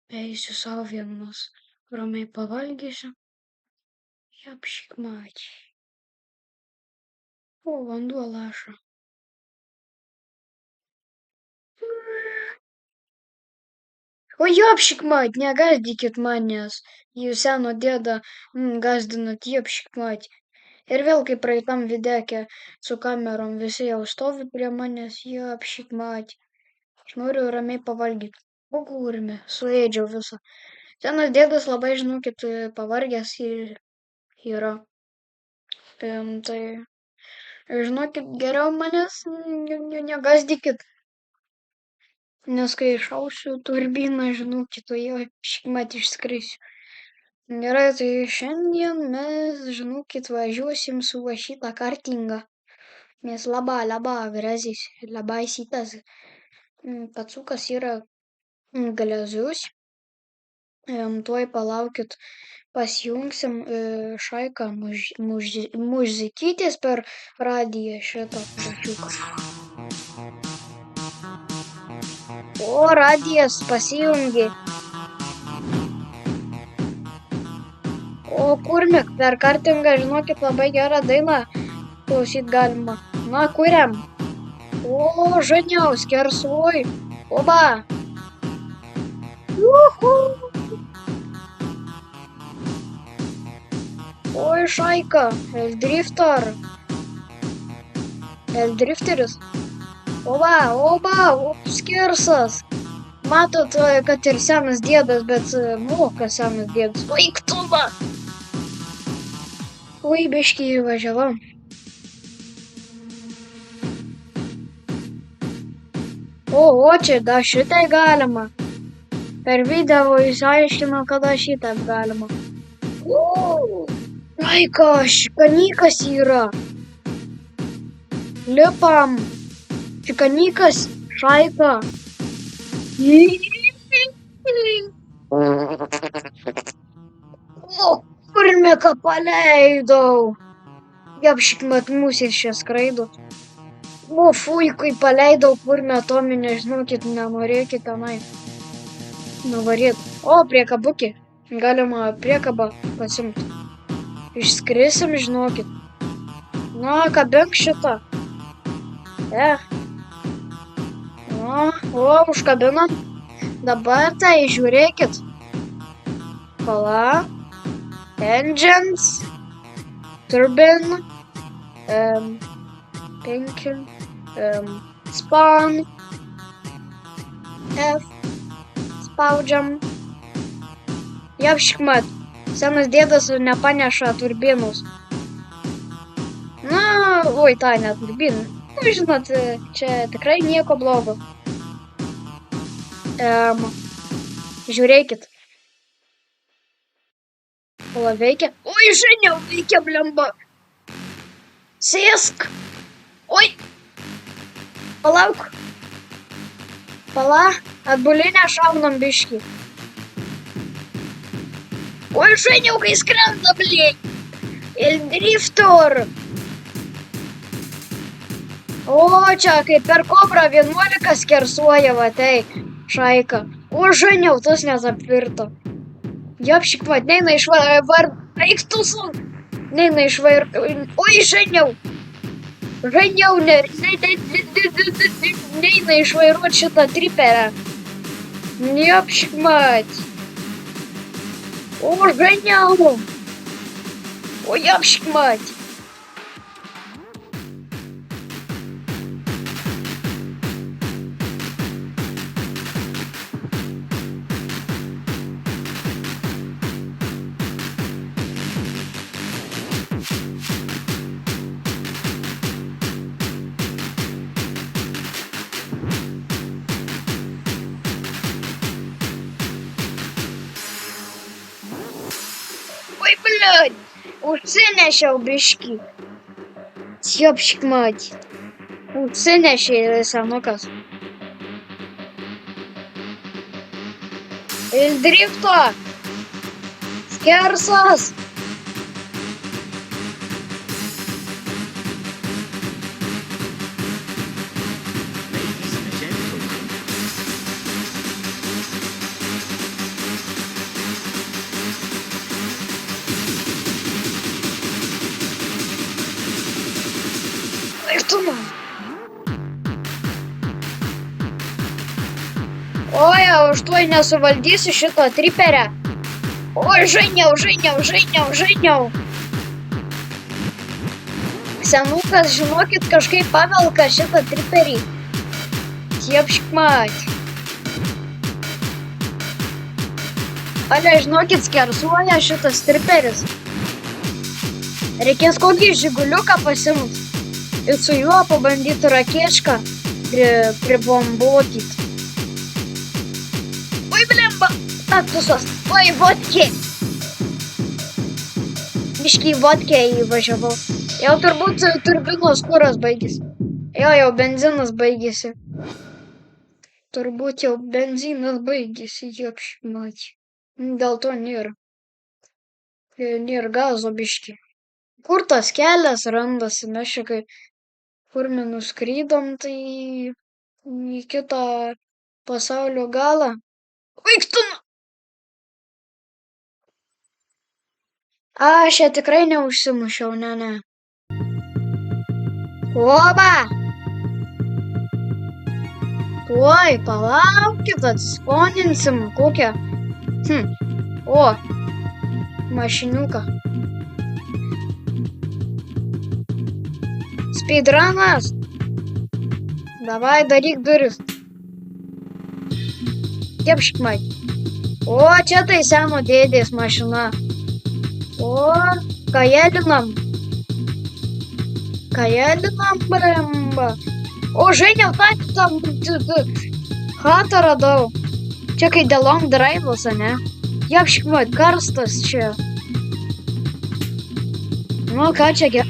Eisiu sau vienas, ramiai pavalgysiu. Japšik mačiai. O, vanduo laša. O japšik mat, negazdykit manęs. Jūs seno dėdą gazdinat japšik mat. Ir vėl kaip praeitam videke su kamerom visi jau stovi prie manęs, japšik mat. Aš noriu ramiai pavalgyti. O kurmi, suėdžiau visą. Senas dėdas labai, žinokit, pavargęs yra. Tai, žinokit, geriau manęs negazdykit. Nes kai išausiu turbiną, žinokit, o jau šikmat išskrisiu. Gerai, tai šiandien mes, žinokit, važiuosim su va šitą kartingą. Nes labai gražiai, labai šitas kacukas yra gražius. Tuoj palaukit, pasijungsim šaiką muzikytės per radiją šitą prašiuką. O, radijas pasijungė. O kurmi, per kartingą, žinokit, labai gerą dainą klausyt galima. Na, kuriam? O, žaniau, skersvoj. Oba. Juhu. Oi, šaika, Eldrifteris. Oba, skersas. Matot, kad ir senas dėdas, bet moka senas dėdas. Vaiktuva. Oi, biškį važiavau. O, čia da šitai galima. Per video išsiaiškino, kada šitaip galima. O, šaika, šikanikas yra. Lipam. Šikanikas, šaika. O, kurmiką paleidau. Japšik mat musės čia skraido. O, fui, kai paleidau kurmę atominę, žinokit, nenorėkit tenai nuvaryt. O, priekabukį. Galima priekabą pasimti. Išskrisim, žinokit. Na, kabink šitą. Na, o, užkabinam. Dabar tai žiūrėkit. Pala. Engines. Turbine. 5. Spawn. F. Spaudžiam. Japšik mat. Senas dėdas nepaneša turbinus. Na, oi, tai ne turbinų. Nu, žinot, čia tikrai nieko blogo. Žiūrėkit. Pala veikia. Oi, žiniau, veikia blemba. Sėsk. Oi. Palauk. Pala, atbulinę šaunam biškį. Oi, žiniau, kai skrenda, blė. Ir driftor. O, čia kaip per kobrą 11 skersuoja, va tai, šaika. O, žiniau, tas nesapvirto. Japšik mat, neina Eiktusų. Neina Oi, žiniau. Žiniau, neina išvairuot šitą triperę. Japšik mat. O, žiniau. O, japšik mat. Ой, блядь, užsinešiau biškį. Japšik mat. Užsinešė senukas. Il drifto. Skersas. Oi, tu man. Oi, aš tuoj nesuvaldysiu šito triperio. Oi, žainiau. Senukas, žinokit, kažkaip pavelka šitą triperį. Tiepškmat. Ale, žinokit, skersuoja šitas triperis. Reikės kokį žiguliuką pasimt ir su juo pabandyti rakėčką pribombuotit. Oi, blemba, taktusos, oi, vodkė. Biškį vodkė įvažiavau. Jau turbūt turbinos kuras baigėsi. Jau benzinas baigėsi. Turbūt jau benzinas baigėsi, jopšmat. Dėl to nėra. Nėra gazo biškį. Kur tas kelias randasi? Mes čia kai kur nuskrydom, tai į kitą pasaulio galą. Vaiktuna! Aš čia tikrai neužsimušiau, ne. Oba! Tuoj, palaukit, atsiskoninsim kokią. O, mašiniuką. Speedrunas. Davai, daryk duris. Tiepškmai. O, čia tai seno dėdės mašina. O, kajelinam, bremba. O, žainiau, tam chatą radau. Čia kai The Long Drive'as, ne? Tiepškmai, karstas čia. Nu, ką čia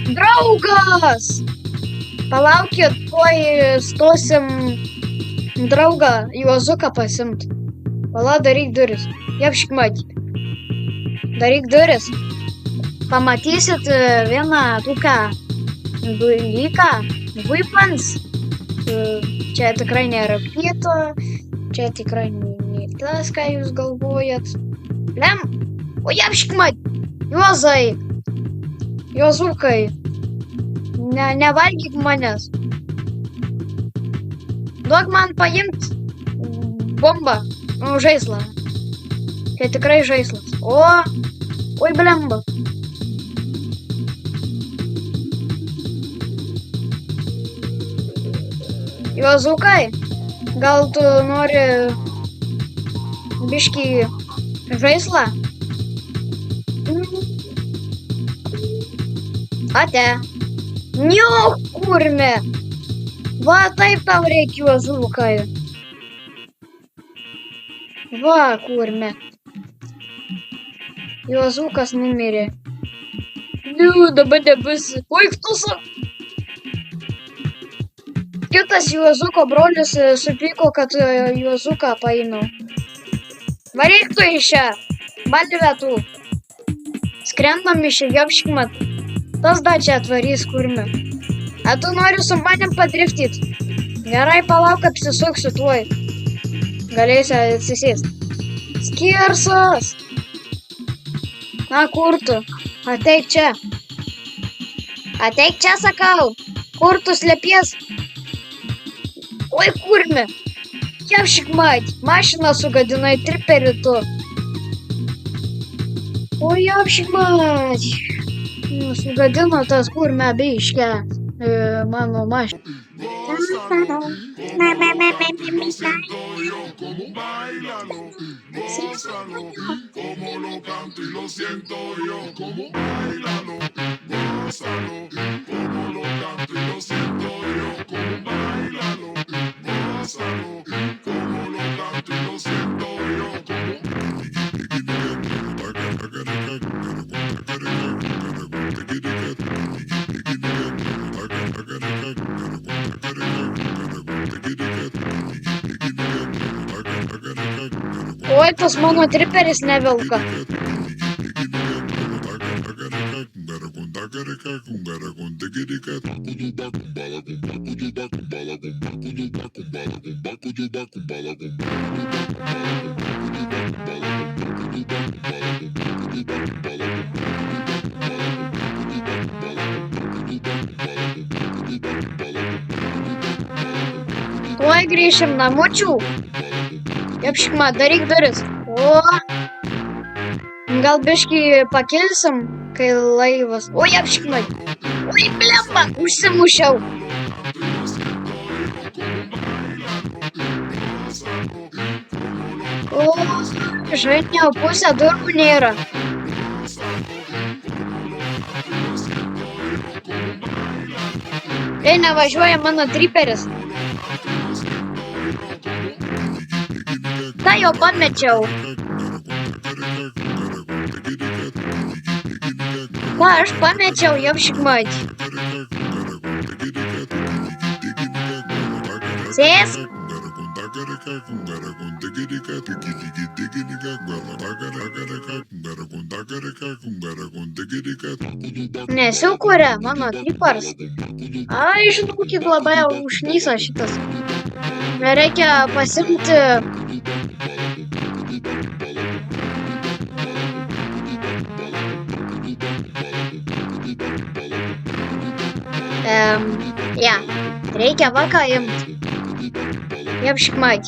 Draugas! Palaukit, tuoj stosim draugą Juozuką pasimt. Pala, daryk duris. Jepškmat. Daryk duris. Pamatysit vieną tokią dalyką. Weapons. Čia tikrai nėra pieto. Čia tikrai ne tas, ką jūs galvojat. Blem. O jepškmat. Juozai. Juozukai. Nevalgyk manęs. Duok man paimt bombą. Žaislą. Tai tikrai žaislas. Oi, blemba. Juozukai, gal tu nori biškį žaislą? Ate. Niuk, kurme. Va, taip tau reikia, Juozukai. Va, kurme. Juozukas numirė. Dabar nebus. Oi, ktusa. Kitas Juozuko brolis supyko, kad Juozuką paėmiau. Varyk tu iš čia. Balvė tu. Skrendam iš Jepškmat. Tas dačia atvarys, kurme. A tu nori su manim padriftyt? Gerai, palauk, apsisuksiu tuoj. Galėsi atsisėst. Skersas! Na, kur tu? Ateik čia. Ateik čia, sakau. Kur tu slepies? Oi, kurme. Jepškmat. Mašiną sugadinai triperį tu. Oi, Jepškmat. Sugadino tas kurme biškę. Mano mašiną. Oi, tas mano triperis nevilka. Tuoj grįšim namučių. Japšikma, daryk duris. O, gal biškį pakilsim, kai laivas. O, japšikma. Oi, blemba, užsimušiau. O, žaidžiau, pusę durų nėra. Ei, nevažiuoja mano triperis. Tai jau pamečiau. Ką aš pamečiau, Japšikmai. Sėsk. Nesikuria mano triperis. Ai, žinokit, labai užnysa šitas. Reikia pasimti. Ja, reikia vaką imti. Japšikmai.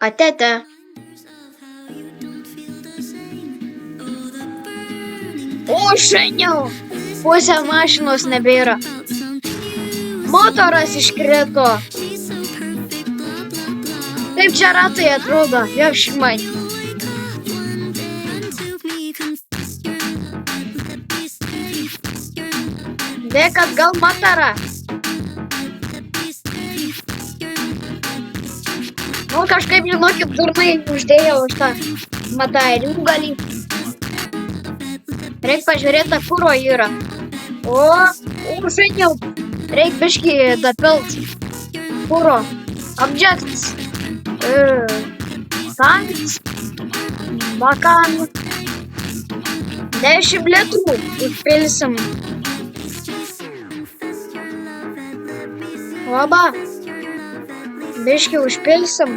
Atete. O, šainiau. Pusė mašinos nebėra. Motoras iškrito. Kaip čia ratai atrodo, Japšikmai. Dėk atgal motorą. Nu, kažkaip, žinokit, durnai uždėjau už tą matarių galį. Reik pažiūrėti, kuro yra. O, žainiau. Reik biškį dapilt. Kuro. Objektas. Tanks. Bakan. 10 litrų užpilsim. Oba. Biškį užpilsim.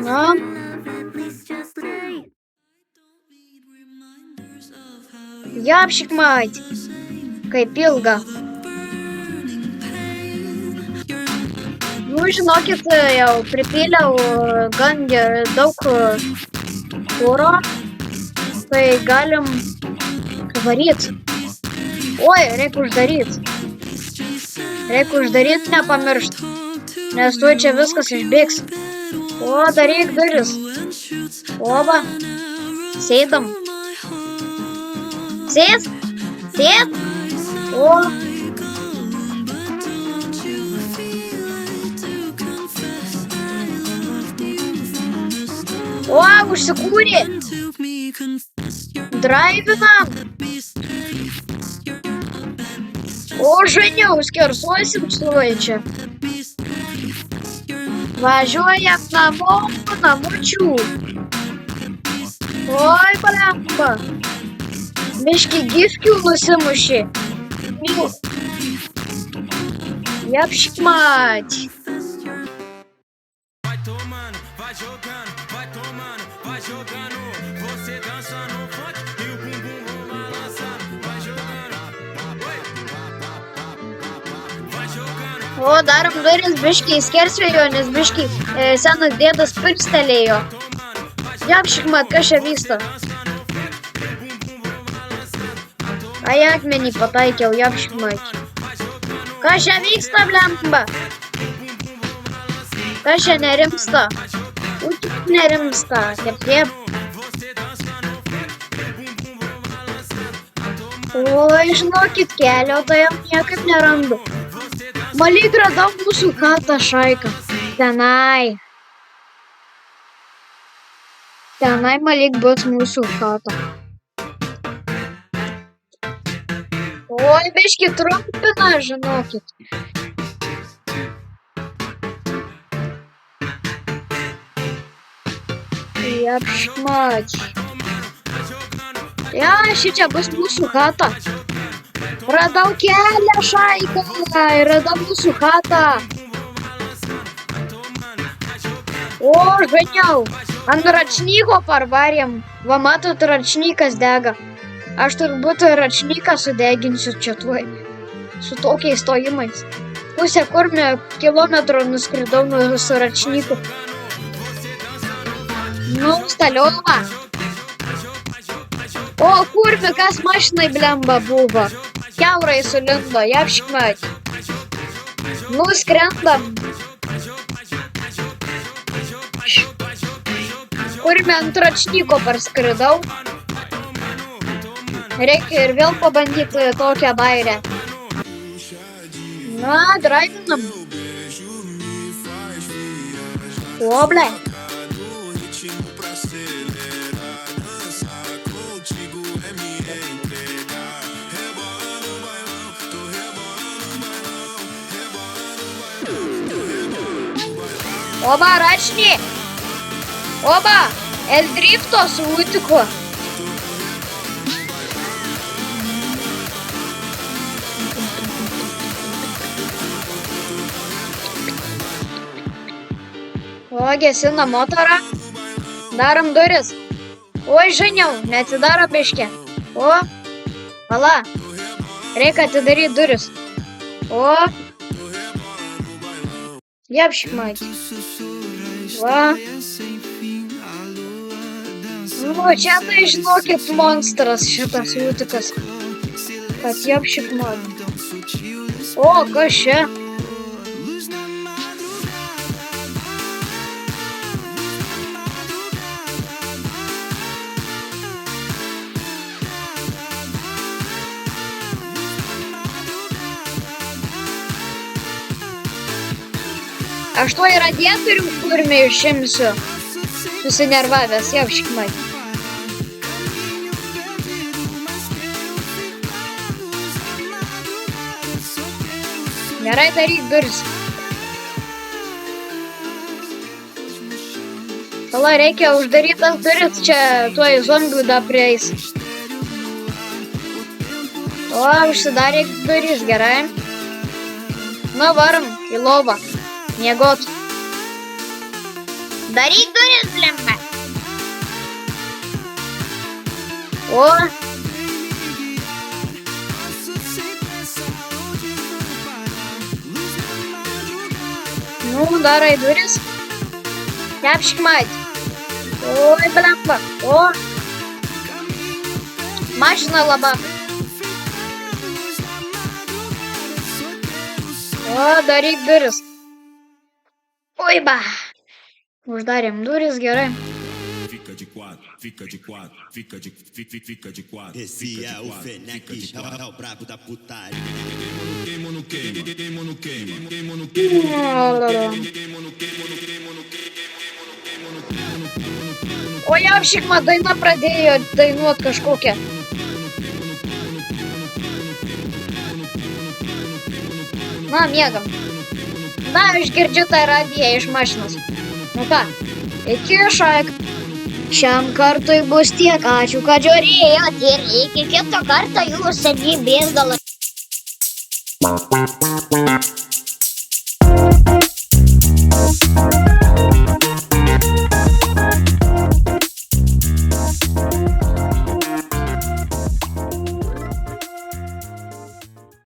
Na. Japšikmai. Kaip ilga. Nu, žinokit, jau pripyliau gan daug kuro. Tai galim varyt. Oi, reikia uždaryt. Reikia uždaryt, nepamiršt. Nes tuoj čia viskas išbėgs. O, daryk duris. Oba. Sėdam. Sėsk. Sėsk. O. O, užsikūrė. Draivinam. O, žainiau, skersuosim tuoj čia. Važiuojam namo, namučių. Oi, blemba. Biškį gifkių nusimušė. Japšikmai. O, darom duris biškį skersvėjo, nes biškį senas dėdas pirstelėjo. Japšikmai, kas čia vyksta? Ai, akmenį pataikiau, Japšikmai. Kas čia vyksta, blemba? Kas čia nerimsta? Utik nerimsta. Kep. Oi, žinokit, kelio tai jau niekaip nerandu. Malyg radau mūsų katą šaiką. Tenai. Tenai malyg bus mūsų katą. Oi, biškį trumpina, žinokit. Japšikmai. Ja, šičia bus mūsų kata. Radau kelią šaiką. Radau mūsų katą. O, žainiau. Ant račnyko parvarėm. Va matot, račnykas dega. Aš turbūt račnyką sudeginsiu čia tuoj. Su tokiais stojimais. Pusę kilometro nuskridau su račnyku. Nu, staliova. O, kurmi, kas mašinai blemba buvo. Kiaurai sulindo, japškmat. Nu, skrendam. Kurmi ant račnyko parskridau. Reikia ir vėl pabandyti tokią bairę. Na, draivinam. O, ble. Oba, račny. Oba, el drifto sutiko. O, gesina motorą. Darom duris. Oi, žiniau, neatsidaro biškė. O, pala. Reikia atidaryti duris. O. Japškmat. Va. Nu, čia tai žinokit monstras šitas jūtikas. Kad japškmat. O, kas čia? Aš tuoj radiatorių kurmį išimsiu. Susinervavęs, japškmai. Gerai, daryk duris. Pala, reikia uždaryti tas duris, čia tuoj zombių da prieis. O, užsidarė duris, gerai. Na, varom į lovą. Miegot. Daryk duris, blemba. O. Nu, darai duris. Japškmat. Oi, blemba. O. Mašina laba. O, daryk duris. Oi, ba. Uždarėm duris, gerai. Fica de quatro, fica de quatro, fica de quatro. Esse é o Fenec, é o brabo da putaria. Queimo no queima, queimo no queima, queimo no queima. O, japškmat, daina pradėjo dainuot kažkokią. Na, miegam. Na, aš girdžiu tą radiją iš mašinos. Nu ką, iki šaik. Šiam kartui bus tiek, ačiū, kad žiūrėjot ir iki kito karto jūs seniai bėsdalas.